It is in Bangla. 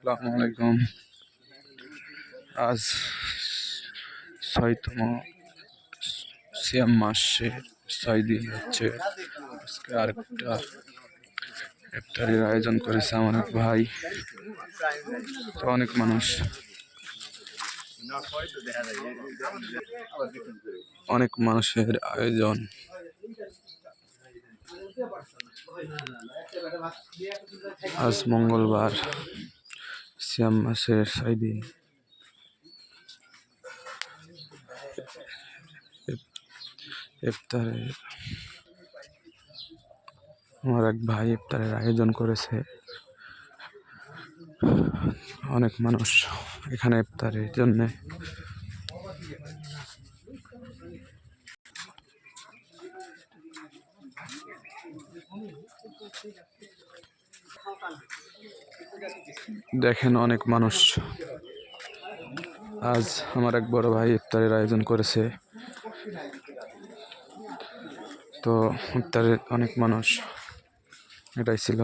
আসসালামু আলাইকুম। আজ 6তম সিয়াম মাসে 6 দিন হচ্ছে। আজকে আরেকটা ইফতারির আয়োজন করেছে আমার এক ভাই। তো অনেক মানুষ, অনেক মানুষের আয়োজন। আজ মঙ্গলবার, সিয়াম মাসের 6 দিন। ইফতারের আমার এক ভাই ইফতারের আয়োজন করেছে। অনেক মানুষ এখানে ইফতারের জন্য। দেখেন অনেক মানুষ। আজ আমার এক বড় ভাই ইফতারের আয়োজন করেছে। তো ইফতারে অনেক মানুষ, এটাই ছিল।